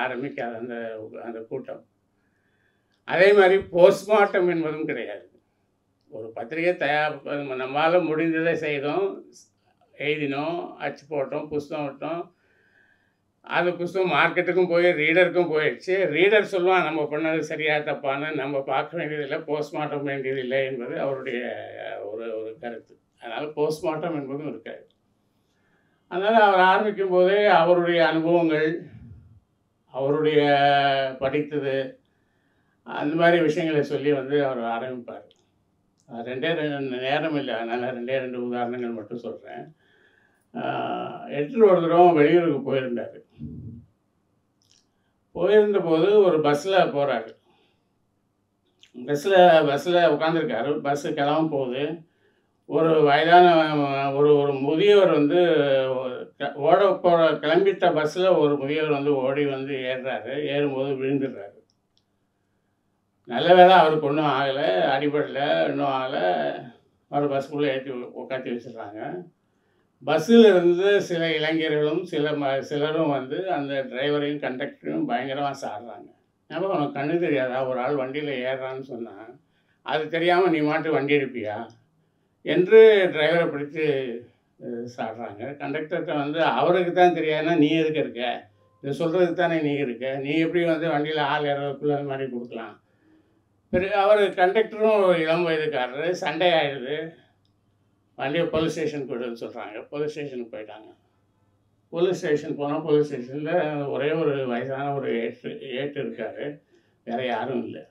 Speaker 2: ஆரம்பிக்காது அந்த அந்த கூட்டம். அதே மாதிரி போஸ்ட்மார்ட்டம் என்பதும் கிடையாது. ஒரு பத்திரிகை நம்மளால் முடிந்ததை செய்தோம், எழுதினோம், அச்சு போட்டோம், புஸ்தகம் விட்டோம். அது புஸ்தகம் மார்க்கெட்டுக்கும் போய் ரீடருக்கும் போயிடுச்சு. ரீடர் சொல்லுவான் நம்ம பண்ணது சரியா தப்பான்னு, நம்ம பார்க்க வேண்டியதில்லை, போஸ்ட்மார்ட்டம் வேண்டியதில்லை என்பது அவருடைய ஒரு ஒரு கருத்து. அதனால் போஸ்ட்மார்ட்டம் என்பதும் இருக்காது. அதனால் அவர் ஆரம்பிக்கும் போதே அவருடைய அனுபவங்கள், அவருடைய படித்தது, அந்த மாதிரி விஷயங்களை சொல்லி வந்து அவர் ஆரம்பிப்பார். 2 நேரம் இல்லை, அதனால் 2 உதாரணங்கள் மட்டும் சொல்கிறேன். எடிட்டர் ஒரு தடவை வெளியூருக்கு போயிருந்தார். போயிருந்தபோது ஒரு பஸ்ஸில் போகிறாரு. பஸ்ஸில் உட்காந்துருக்காரு. பஸ்ஸு கிளம்ப போகுது. ஒரு வயதான ஒரு முதியவர் வந்து கிளம்பிட்ட பஸ்ஸில் ஒரு முதியவர் வந்து ஓடி வந்து ஏறுறாரு. ஏறும்போது விழுந்துடுறாரு. நல்ல வேளை அவருக்கு ஒன்றும் ஆகலை, அடிபடலை, இன்னும் ஆகலை. அவர் பஸ்ஸுக்குள்ளே ஏற்றி உட்காத்தி வச்சிடுறாங்க. பஸ்ஸில் இருந்து சில இளைஞர்களும் சிலரும் வந்து அந்த டிரைவரையும் கண்டக்டரையும் பயங்கரமாக சாடுறாங்க. அப்போ உனக்கு கண்ணு தெரியாதா, ஒரு ஆள் வண்டியில் ஏறுறான்னு சொன்னால் அது தெரியாமல் நீ மாட்டு வண்டி எடுப்பியா என்று டிரைவரை பிடித்து சாடுறாங்க. கண்டக்டர்கிட்ட வந்து அவருக்கு தான் தெரியாதுன்னா நீ எதுக்கு இருக்க, இதை சொல்கிறதுக்கு தானே நீ இருக்க, நீ எப்படி வந்து வண்டியில் ஆள் ஏறதுக்குள்ள அந்த மாதிரி கொடுக்கலாம். பிறகு அவர் கண்டக்டரும் இளம் வயதுக்காரரு. சண்டை ஆகிடுது. வண்டியை போலீஸ் ஸ்டேஷன் போய்டுன்னு சொல்கிறாங்க. போலீஸ் ஸ்டேஷனுக்கு போயிட்டாங்க. போலீஸ் ஸ்டேஷன் போனால் போலீஸ் ஸ்டேஷனில் ஒரே ஒரு வயசான ஒரு ஏட்டு இருக்கார், வேறு யாரும் இல்லை.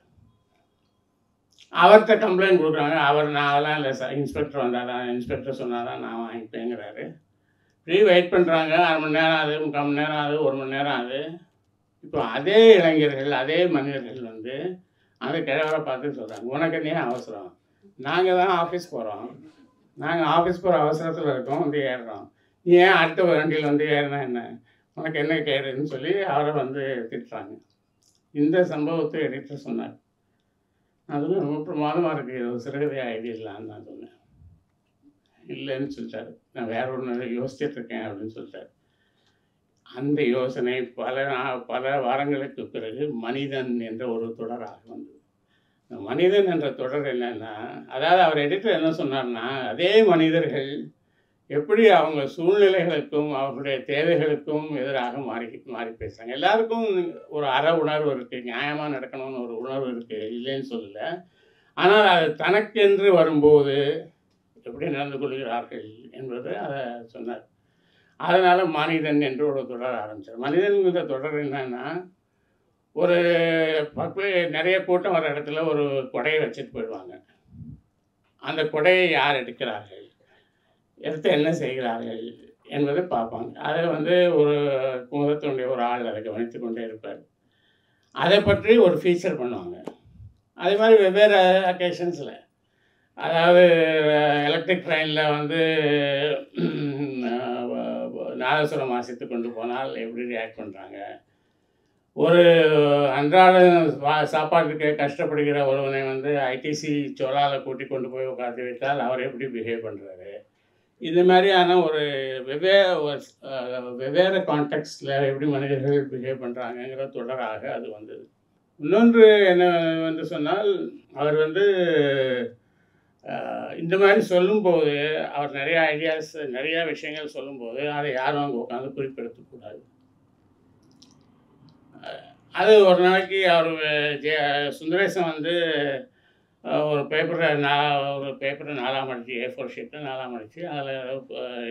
Speaker 2: அவர்கிட்ட கம்ப்ளைண்ட் கொடுக்குறாங்க. அவர் நான் அதெல்லாம் இல்லை சார், இன்ஸ்பெக்டர் வந்தாதான், இன்ஸ்பெக்டர் சொன்னாதான் நான் வாங்கிப்பேங்கிறாரு. ஃப்ரீ வெயிட் பண்ணுறாங்க. 1/2 மணி நேரம் ஆகுது, 3/4 மணி நேரம் ஆகுது, 1 மணி நேரம் ஆகுது. இப்போ அதே இளைஞர்கள், அதே மனிதர்கள் வந்து அந்த கிழவரை பார்த்து சொல்கிறாங்க, உனக்கு என்ன அவசரம், நாங்கள் தான் ஆஃபீஸ் போகிறோம், நாங்கள் ஆஃபீஸ் போகிற அவசரத்தில் இருக்கோம், வந்து ஏறுறோம், நீ ஏன் அடுத்த வண்டியில் வந்து ஏறினா என்ன, உனக்கு என்ன கேடுன்னு சொல்லி அவரை வந்து திட்டுறாங்க. இந்த சம்பவத்தை எடிட்டர் சொன்னார். அதுவும் ரொம்ப பிரமாதமாக இருக்குது, சிறுகதையாக எழுதிடலான்னு நான் சொன்னேன். இல்லைன்னு சொல்லிட்டாரு. நான் வேற ஒன்று யோசிச்சுட்ருக்கேன் அப்படின்னு சொல்லிட்டார். அந்த யோசனை பல வாரங்களுக்கு பிறகு மனிதன் என்ற ஒரு தொடராக வந்தது. மனிதன் என்ற தொடர் என்னன்னா, அதாவது அவர் எடிட்டர் என்ன சொன்னார்னா, அதே மனிதர்கள் எப்படி அவங்க சூழ்நிலைகளுக்கும் அவர்களுடைய தேவைகளுக்கும் எதிராக மாறி பேசுகிறாங்க. எல்லாருக்கும் ஒரு அற உணர்வு இருக்குது, நியாயமாக நடக்கணும்னு ஒரு உணர்வு இருக்குது, இல்லைன்னு சொல்லலை. ஆனால் அது தனக்கென்று வரும்போது எப்படி நடந்து கொள்கிறார்கள் என்பது அதை சொன்னார். அதனால் மனிதன் என்று ஒரு தொடர் ஆரம்பித்தார். மனிதன்கிற தொடர் என்னன்னா, ஒரு நிறைய கூட்டம் வர இடத்துல ஒரு கொடையை வச்சுட்டு போயிடுவாங்க. அந்த கொடையை யார் எடுக்கிறார்கள், எடுத்து என்ன செய்கிறார்கள் என்பதை பார்ப்பாங்க. அதை வந்து ஒரு குமுதத்தினுடைய ஒரு ஆள் அதை கவனித்து கொண்டே இருப்பார். அதை பற்றி ஒரு ஃபீச்சர் பண்ணுவாங்க. அதே மாதிரி வெவ்வேறு அக்கேஷன்ஸில், அதாவது எலக்ட்ரிக் ட்ரெயினில் வந்து நாதஸ்வரம் வாசித்து கொண்டு போனால் எப்படி ரியாக்ட் பண்ணுறாங்க, ஒரு அன்றாட சாப்பாட்டுக்கு கஷ்டப்படுகிற ஒருவனை வந்து ஐடிசி சோலாவில் கூட்டி கொண்டு போய் உட்காந்து வைத்தால் அவர் எப்படி பிஹேவ் பண்ணுறாரு, இது மாதிரியான ஒரு வெவ்வேறு கான்டெக்ஸ்டில் எப்படி மனிதர்கள் பிஹேவ் பண்ணுறாங்கங்கிற தொடராக அது வந்தது. இன்னொன்று என்ன என்று சொன்னால், அவர் வந்து இந்த மாதிரி சொல்லும்போது, அவர் நிறைய ஐடியாஸ், நிறைய விஷயங்கள் சொல்லும்போது, அதை யாரும் அங்கே உட்காந்து குறிப்பெடுத்துக்கூடாது. அது ஒரு நாளைக்கு அவர் சுந்தரேசன் வந்து ஒரு பேப்பரை ஒரு 4ஆம் அடிச்சு, A4 ஷீட்டில் 4ஆம் அடிச்சு அதில்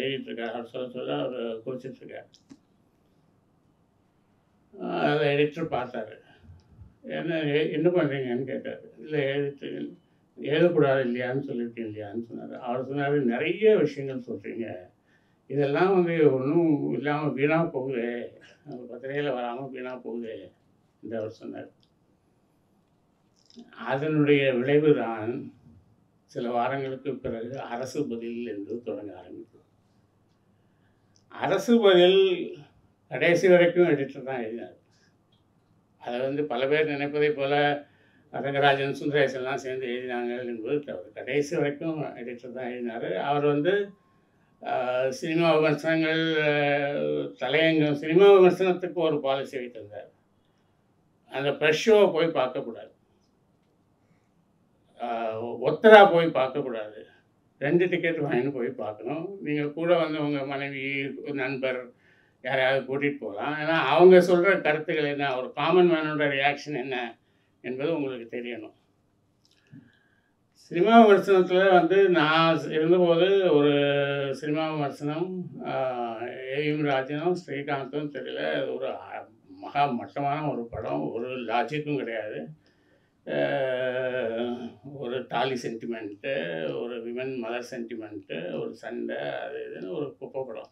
Speaker 2: எழுதிட்டுருக்கார். அவர் சொல்ல அவர் குறிச்சிட்ருக்கார். அதில் எடிட்டர் பார்த்தாரு. என்ன பண்ணுறீங்கன்னு கேட்டார். இல்லை எழுதக்கூடாது இல்லையான்னு சொல்லியிருக்கேன் இல்லையான்னு சொன்னார். அவர் சொன்னார், நிறைய விஷயங்கள் சொல்கிறீங்க, இதெல்லாம் வந்து ஒன்றும் இல்லாமல் வீணாக போகுது, நம்ம பத்திரிகையில் வராமல் வீணாக போகுது என்று அவர் சொன்னார். அதனுடைய விளைவு தான் சில வாரங்களுக்கு பிறகு அரசு பதில் என்று தொடங்க ஆரம்பித்தது. அரசு பதில் கடைசி வரைக்கும் எடிட்டர் தான் எழுதினார். அதை வந்து பல பேர் நினைப்பதை போல ரங்கராஜன், சுந்தரேசன்லாம் சேர்ந்து எழுதினாங்க என்பது தவறு. கடைசி வரைக்கும் எடிட்டர் தான் எழுதினார். அவர் வந்து சினிமா விமர்சனங்கள், தலையங்கம், சினிமா விமர்சனத்துக்கு ஒரு பாலிசி வைத்திருந்தார். அந்த ப்ரெஷ் ஷோவை போய் பார்க்கக்கூடாது, ஒத்தராக போய் பார்க்கக்கூடாது, 2 டிக்கெட் வாங்கிட்டு போய் பார்க்கணும். நீங்கள் கூட வந்து உங்கள் மனைவி, நண்பர் யாரையாவது கூட்டிகிட்டு போகலாம். ஏன்னா அவங்க சொல்கிற கருத்துக்கள் என்ன, ஒரு காமன் மேனோட ரியாக்ஷன் என்ன என்பது உங்களுக்கு தெரியணும். சினிமா விமர்சனத்தில் வந்து நான் இருந்தபோது ஒரு சினிமா விமர்சனம் ஏவிஎம் ராஜனும் ஸ்ரீகாந்தும் தெரியல, ஒரு மகா மட்டமான ஒரு படம், ஒரு லாஜிக்கும் கிடையாது, ஒரு தாலி சென்டிமெண்ட்டு, ஒரு விமன் மதர் சென்டிமெண்ட்டு, ஒரு சண்டை, அது இதுன்னு ஒரு குப்பை படம்.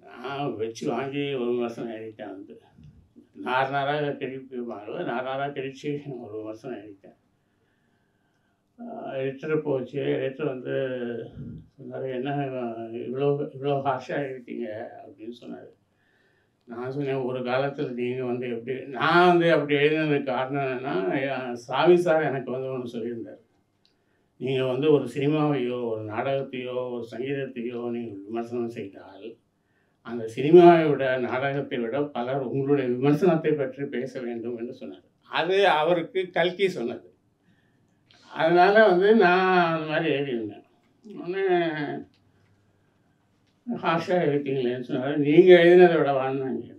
Speaker 2: நான் வச்சு வாங்கி ஒரு விமர்சனம் எழுதிட்டேன். வந்து நாராக கிழிப்பாங்களோ நாராக கிழிச்சு ஒரு விமர்சனம் எழுதிட்டேன். எடிட்டர் போச்சு. எடிட்டர் வந்து சொன்னார், என்ன இவ்வளோ ஹார்ஷாக எழுதிட்டீங்க அப்படின்னு சொன்னார். நான் சொன்னேன், ஒரு காலத்தில் நீங்கள் வந்து எப்படி, நான் வந்து அப்படி எழுதினதுக்கு காரணம் என்னென்னா, சாமி சார் எனக்கு வந்து ஒன்று சொல்லியிருந்தார். நீங்கள் வந்து ஒரு சினிமாவையோ ஒரு நாடகத்தையோ ஒரு சங்கீதத்தையோ நீங்கள் விமர்சனம் செய்தால், அந்த சினிமாவை விட நாடகத்தை விட பலர் உங்களுடைய விமர்சனத்தை பற்றி பேச வேண்டும் என்று சொன்னார். அது அவருக்கு கல்கி சொன்னது. அதனால் வந்து நான் அந்த மாதிரி எழுதியிருந்தேன். ஒன்று ஹார்ஷாக எழுதிட்டீங்களேன்னு சொன்னார். நீங்கள் எழுதினதை விட வாழ்ந்தாங்க.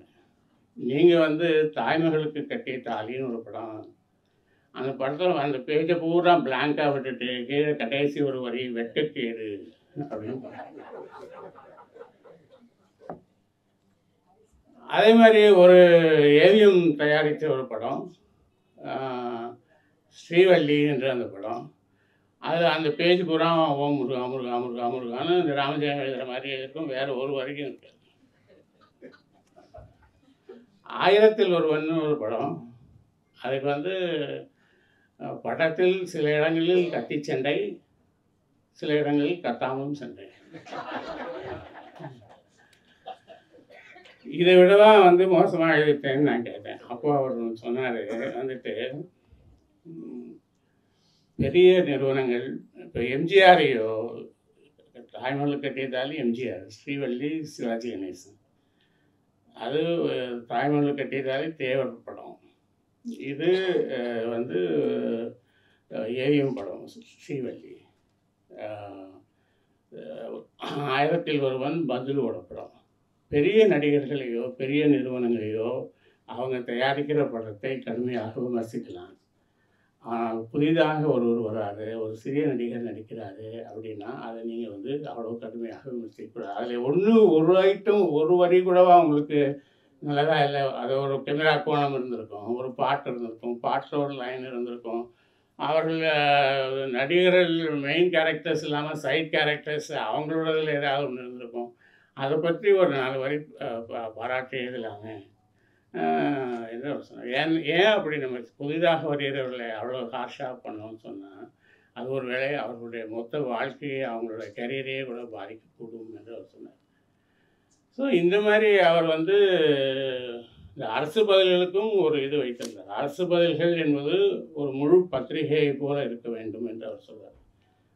Speaker 2: நீங்கள் வந்து தாய்மகளுக்கு கட்டிய தாலின்னு ஒரு படம், அந்த படத்தில் அந்த பேஜை பூரா பிளாங்காக விட்டுட்டு கீழே கடைசி ஒரு வரி வெட்கக்கேடு அப்படின்னு. அதே மாதிரி ஒரு ஏவிஎம் தயாரித்த ஒரு படம் ஸ்ரீவள்ளி என்ற அந்த படம், அது அந்த பேஜ் பூரா ஓம் முருகா முருகா முருகா முருகான்னு இந்த ராமஜெயம் எழுதுகிற மாதிரி இருக்கும், வேறு ஒரு வரைக்கும் இருக்காது. 1000ல் ஒருவன் ஒரு படம், அதுக்கு வந்து படத்தில் சில இடங்களில் கத்தி சண்டை, சில இடங்களில் கத்தாமலும் சண்டை. இதை விட தான் வந்து மோசமாக எழுதிட்டேன்னு நான் கேட்டேன். அப்போ அவர் சொன்னார், வந்துட்டு பெரிய நிறுவனங்கள், இப்போ எம்ஜிஆரையோ தாய்மகள் கட்டியதாலே எம்ஜிஆர், ஸ்ரீவள்ளி சிவாஜி கணேசன், அது தாய்மகள் கட்டியதாலே தேவர் படம், இது வந்து ஏவிஎம் படம் ஸ்ரீவள்ளி, 1000ல் ஒருவன் பந்துலுவோட படம். பெரிய நடிகர்களையோ பெரிய நிறுவனங்களையோ அவங்க தயாரிக்கிற படத்தை கடுமையாக விமர்சிக்கலாம். ஆனால் புதிதாக ஒருவர் வராது, ஒரு சிறிய நடிகர் நடிக்கிறாரு அப்படின்னா அதை நீங்கள் வந்து அவ்வளோ கடுமையாக விமர்சிக்கக்கூடாது. அதில் ஒரு ஐட்டம் ஒரு வரி கூடவா உங்களுக்கு நல்லதாக இல்லை, அது ஒரு கேமரா கோணம் இருந்திருக்கும், ஒரு பாட்டு இருந்திருக்கும், பாட்டில் ஒரு லைன் இருந்திருக்கும், அவர்கள் நடிகர்கள் மெயின் கேரக்டர்ஸ் இல்லாமல் சைட் கேரக்டர்ஸ் அவங்களோடதில் ஏதாவது ஒன்று இருந்திருக்கும், அதை பற்றி ஒரு 4 வரி பாராட்டி எழுதலாமே என்ன சொன்னேன். ஏன் அப்படி நம்ம புதிதாக வருகிறவர்களை அவ்வளோ ஹார்ஷாக பண்ணோம்னு சொன்னால், அது ஒரு வேளை அவர்களுடைய மொத்த வாழ்க்கையை அவங்களோட கரியரையே கூட பாதிக்கக்கூடும் என்று அவர் சொன்னார். ஸோ இந்த மாதிரி அவர் வந்து இந்த அரசு பதில்களுக்கும் ஒரு இது வைத்திருந்தார். அரசு பதில்கள் என்பது ஒரு முழு பத்திரிகையை போல இருக்க வேண்டும் என்று அவர் சொல்வார்.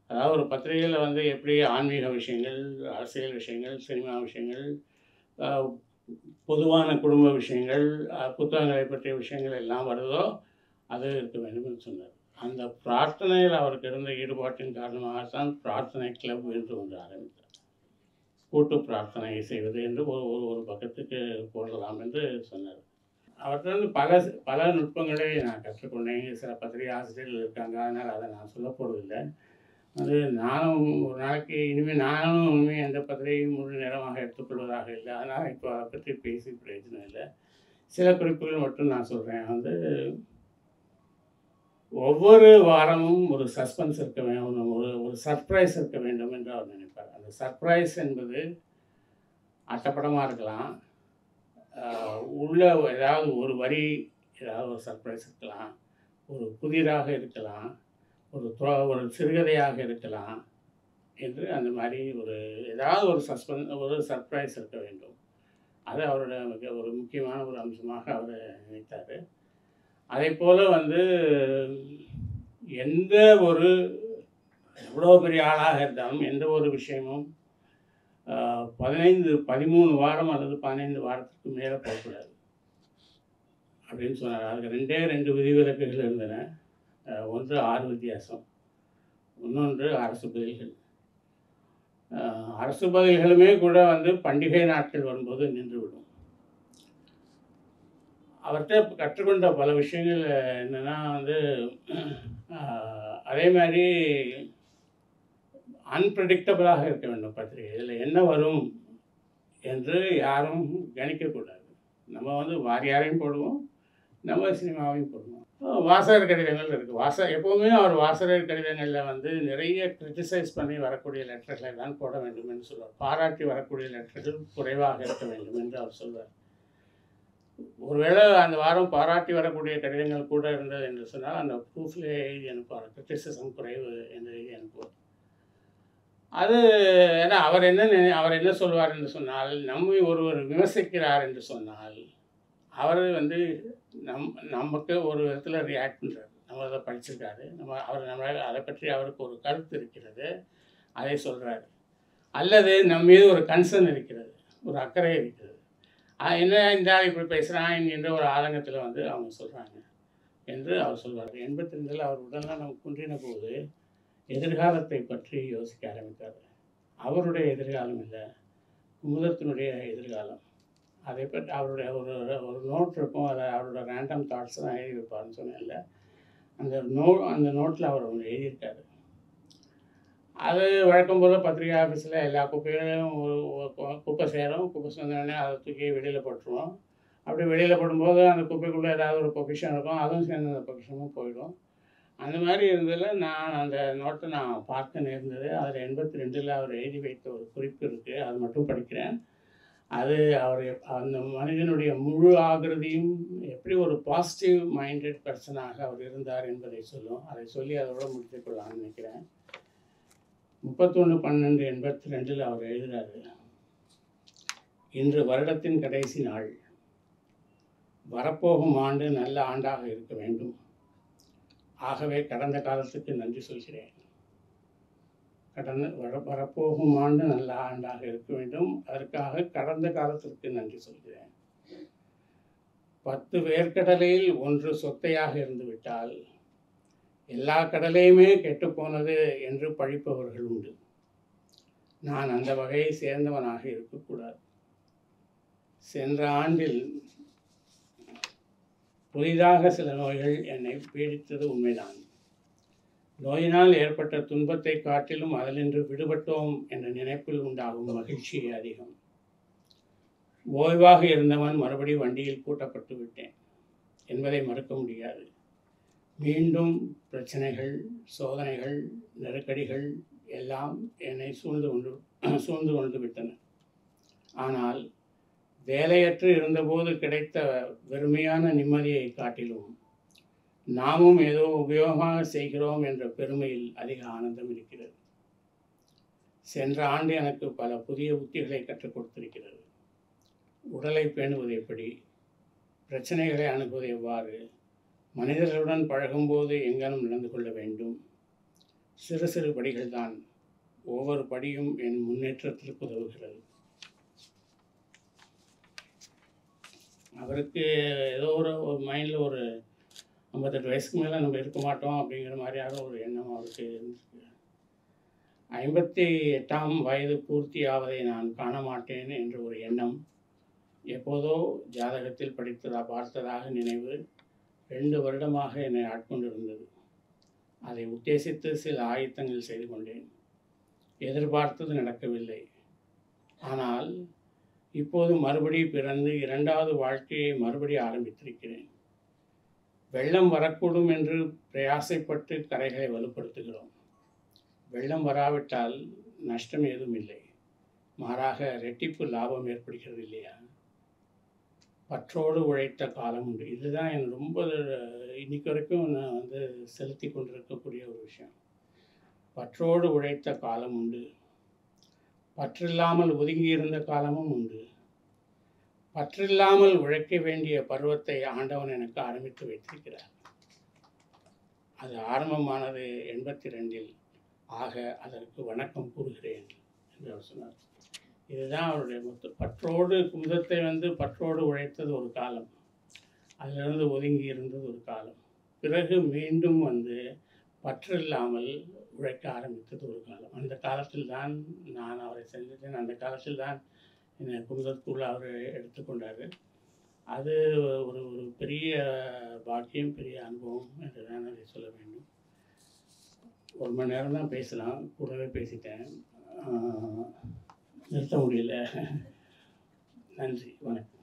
Speaker 2: அதாவது ஒரு பத்திரிகையில் வந்து எப்படி ஆன்மீக விஷயங்கள், அரசியல் விஷயங்கள், சினிமா விஷயங்கள், பொதுவான குடும்ப விஷயங்கள், புத்தகங்களை பற்றிய விஷயங்கள் எல்லாம் வருதோ, அது இருக்க வேண்டும் என்று சொன்னார். அந்த பிரார்த்தனையில் அவருக்கு இருந்த ஈடுபாட்டின் காரணமாகத்தான் பிரார்த்தனை கிளப் என்று ஒன்று ஆரம்பித்தார். கூட்டு பிரார்த்தனை செய்வது என்று ஒரு பக்கத்துக்கு போடலாம் என்று சொன்னார். அவர்கிட்ட பல நுட்பங்களை நான் கற்றுக்கொண்டேன். சில பத்திரிகை ஆசிரியர்கள் இருக்காங்க, அதனால் அதை நான் சொல்ல போவதில்லை. அது நானும் ஒரு நாளைக்கு நானும் எந்த பத்திரிகையும் முழு நேரமாக எடுத்துக்கொள்வதாக இல்லை. அதனால் இப்போ அதை பற்றி பேசி பிரயோஜனம் இல்லை. சில குறிப்புகள் மட்டும் நான் சொல்கிறேன். ஒவ்வொரு வாரமும் ஒரு சஸ்பென்ஸ் இருக்க வேண்டும், ஒரு சர்ப்ரைஸ் இருக்க வேண்டும் என்று அவர் நினைப்பார். அந்த சர்ப்ரைஸ் என்பது அட்டப்படமாக இருக்கலாம், உள்ள ஏதாவது ஒரு வரி, ஏதாவது ஒரு சர்ப்ரைஸ் இருக்கலாம், ஒரு புதிராக இருக்கலாம், ஒரு சிறுகதையாக இருக்கலாம் என்று அந்த மாதிரி ஏதாவது ஒரு சர்ப்ரைஸ் இருக்க வேண்டும். அது அவரோட ஒரு முக்கியமான ஒரு அம்சமாக அவர் நினைத்தார். அதே போல் எவ்வளோ பெரிய ஆளாக இருந்தாலும் எந்த ஒரு விஷயமும் 13 வாரம் அல்லது 15 வாரத்துக்கு மேலே போகக்கூடாது அப்படின்னு சொன்னார். அதுக்கு 2 விதிவிலக்குகள் இருந்தன. ஒன்று 6 வித்தியாசம், இன்னொன்று அரசு பதில்கள். அரசு பதில்களுமே கூட பண்டிகை நாட்கள் வரும்போது நின்றுவிடும். அவர்கிட்ட கற்றுக்கொண்ட பல விஷயங்கள் என்னென்னா அதே மாதிரி அன்பிரடிக்டபிளாக இருக்க வேண்டும் பத்திரிகை. இதில் என்ன வரும் என்று யாரும் கணிக்கக்கூடாது. நம்ம வாரியாரையும் போடுவோம், நம்ம சினிமாவையும் போடுவோம். வாசகர் கடிதங்கள் இருக்குது. எப்போவுமே அவர் வாசகர் கடிதங்களில் நிறைய கிரிட்டிசைஸ் பண்ணி வரக்கூடிய லெட்டர்களை தான் போட வேண்டும் என்று சொல்வார். பாராட்டி வரக்கூடிய லெட்டர்கள் குறைவாக இருக்க வேண்டும் என்று அவர் சொல்வார். ஒருவேளை அந்த வாரம் பாராட்டி வரக்கூடிய கடிதங்கள் கூட இருந்தது என்று சொன்னால் அந்த ப்ரூஃப்லேயே எழுதி அனுப்புவார், கிரிட்டிசிசம் குறைவு என்று எழுதி அனுப்புவார். அது ஏன்னா அவர் என்ன சொல்வார் என்று சொன்னால், நம்மை ஒருவர் விமர்சிக்கிறார் என்று சொன்னால் அவர் நமக்கு ஒரு விதத்தில் ரியாக்ட் பண்ணுறார். நம்ம அதை படிச்சிருக்காரு, நம்மளால் அதை பற்றி அவருக்கு ஒரு கருத்து இருக்கிறது, அதை சொல்கிறாரு. அல்லது நம்ம மீது ஒரு கன்சர்ன் இருக்கிறது, ஒரு அக்கறை இருக்கிறது. என்ன இந்த ஆள் இப்படி பேசுகிறான் என்கின்ற ஒரு ஆதங்கத்தில் அவங்க சொல்கிறாங்க என்று அவர் சொல்வார். 82 அவர் உடல்நலம் குன்றின போது எதிர்காலத்தை பற்றி யோசிக்க ஆரம்பித்தார். அவருடைய எதிர்காலம் இல்லை, குமுதத்தினுடைய எதிர்காலம். அதை பற்றி அவருடைய ஒரு நோட் இருக்கும், அதை அவரோட ரேண்டம் தாட்ஸ் தான் எழுதி வைப்பார்னு சொன்னேன்ல, அந்த நோட்டில் அவர் ஒன்று எழுதியிருக்காரு. அது வழக்கம் போல் பத்திரிகை ஆஃபீஸில் எல்லா குப்பைகளையும் குப்பை சேரும். குப்பை சேர்ந்தோடனே அதை தூக்கி வெளியில் போட்டுருவோம். அப்படி வெளியில் போடும்போது அந்த குப்பைக்குள்ளே ஏதாவது ஒரு பொக்கிஷன் இருக்கும், அதுவும் சேர்ந்து அந்த பொக்கிஷனும் போயிடும். அந்த மாதிரி இருந்ததில் அந்த நோட்டை நான் பார்க்க நேர்ந்தது. அதில் 82 அவர் எழுதி வைத்த ஒரு குறிப்பு இருக்குது, அது மட்டும் படிக்கிறேன். அது அந்த மனிதனுடைய முழு ஆகிருதியும் எப்படி ஒரு பாசிட்டிவ் மைண்டட் பர்சனாக அவர் இருந்தார் என்பதை சொல்லும். அதை சொல்லி அதோட முடித்துக்கொள்ளலாம்னு நினைக்கிறேன். 31/12/82 அவர் எழுதுகிறாரு, இன்று வருடத்தின் கடைசி நாள். வரப்போகும் ஆண்டு நல்ல ஆண்டாக இருக்க வேண்டும். ஆகவே கடந்த காலத்துக்கு நன்றி சொல்கிறேன். வரப்போகும் ஆண்டு நல்ல ஆண்டாக இருக்க வேண்டும், அதற்காக கடந்த காலத்திற்கு நன்றி சொல்கிறேன். 10 வேர்க்கடலையில் 1 சொத்தையாக இருந்துவிட்டால் எல்லா கடலையுமே கெட்டுப்போனது என்று பழிப்பவர்கள் உண்டு. நான் அந்த வகையை சேர்ந்தவனாக இருக்கக்கூடாது. சென்ற ஆண்டில் புதிதாக சில நோய்கள் என்னை பீடித்தது உண்மைதான். நோயினால் ஏற்பட்ட துன்பத்தை காட்டிலும் அதிலின்று விடுபட்டோம் என்ற நினைப்பில் உண்டாகும் மகிழ்ச்சியே அதிகம். ஓய்வாக இருந்தவன் மறுபடி வண்டியில் கூட்டப்பட்டு விட்டேன் என்பதை மறுக்க முடியாது. மீண்டும் பிரச்சனைகள், சோதனைகள், நெருக்கடிகள் எல்லாம் என்னை சூழ்ந்து கொண்டு விட்டன. ஆனால் வேலையற்று இருந்தபோது கிடைத்த வெறுமையான நிம்மதியை காட்டிலும் நாமும் ஏதோ உபயோகமாக செய்கிறோம் என்ற பெருமையில் அதிக ஆனந்தம் இருக்கிறது. சென்ற ஆண்டு எனக்கு பல புதிய உத்திகளை கற்றுக் கொடுத்திருக்கிறது. உடலை பேணுவது எப்படி, பிரச்சனைகளை அணுகுவது எவ்வாறு, மனிதர்களுடன் பழகும்போது எங்கனும் நடந்து கொள்ள வேண்டும். சிறு சிறு படிகள் தான், ஒவ்வொரு படியும் என் முன்னேற்றத்திற்கு உதவுகிறது. அவருக்கு ஏதோ ஒரு மைண்டில் 58 வயசுக்கு மேலே நம்ம இருக்க மாட்டோம் அப்படிங்கிற மாதிரியான ஒரு எண்ணம் அவருக்கு இருந்துச்சு. 58ஆம் வயது பூர்த்தியாவதை நான் காண மாட்டேன் என்ற ஒரு எண்ணம் எப்போதோ ஜாதகத்தில் பார்த்ததாக நினைவு 2 வருடமாக என்னை ஆட்கொண்டிருந்தது. அதை உத்தேசித்து சில ஆயத்தங்கள் செய்து கொண்டேன். எதிர்பார்த்தது நடக்கவில்லை. ஆனால் இப்போது மறுபடி பிறந்து 2வது வாழ்க்கையை மறுபடி ஆரம்பித்திருக்கிறேன். வெள்ளம் வரக்கூடும் என்று பிரயாசைப்பட்டு கரைகளை வலுப்படுத்துகிறோம். வெள்ளம் வராவிட்டால் நஷ்டம் ஏதும் இல்லை, மாறாக ரெட்டிப்பு லாபம் ஏற்படுகிறது இல்லையா? பற்றோடு உழைத்த காலம் உண்டு. இதுதான் எனக்கு ரொம்ப இன்னைக்கு வரைக்கும் நான் செலுத்தி கொண்டிருக்கக்கூடிய ஒரு விஷயம். பற்றோடு உழைத்த காலம் உண்டு, பற்றில்லாமல் ஒதுங்கியிருந்த காலமும் உண்டு. பற்றில்லாமல் உழைக்க வேண்டிய பருவத்தை ஆண்டவன் எனக்கு ஆரம்பித்து வைத்திருக்கிறார். அது ஆரம்பமானது 82இல். ஆக அதற்கு வணக்கம் கூறுகிறேன் என்று அவர் சொன்னார். இதுதான் அவருடைய பற்றோடு குமுதத்தை பற்றோடு உழைத்தது ஒரு காலம், அதிலிருந்து ஒதுங்கி இருந்தது ஒரு காலம், பிறகு மீண்டும் பற்று இல்லாமல் உழைக்க ஆரம்பித்தது ஒரு காலம். அந்த காலத்தில் தான் நான் அவரை சந்தித்தேன். அந்த காலத்தில் தான் என்னை குமுதத்துக்குள்ள அவர் எடுத்துக்கொண்டார். அது ஒரு ஒரு பெரிய பாக்கியம், பெரிய அனுபவம் என்று தான் அதை சொல்ல வேண்டும். 1 மணி நேரம் தான் பேசலாம், கூடவே பேசிட்டேன், நிறுத்த முடியல. நன்றி, வணக்கம்.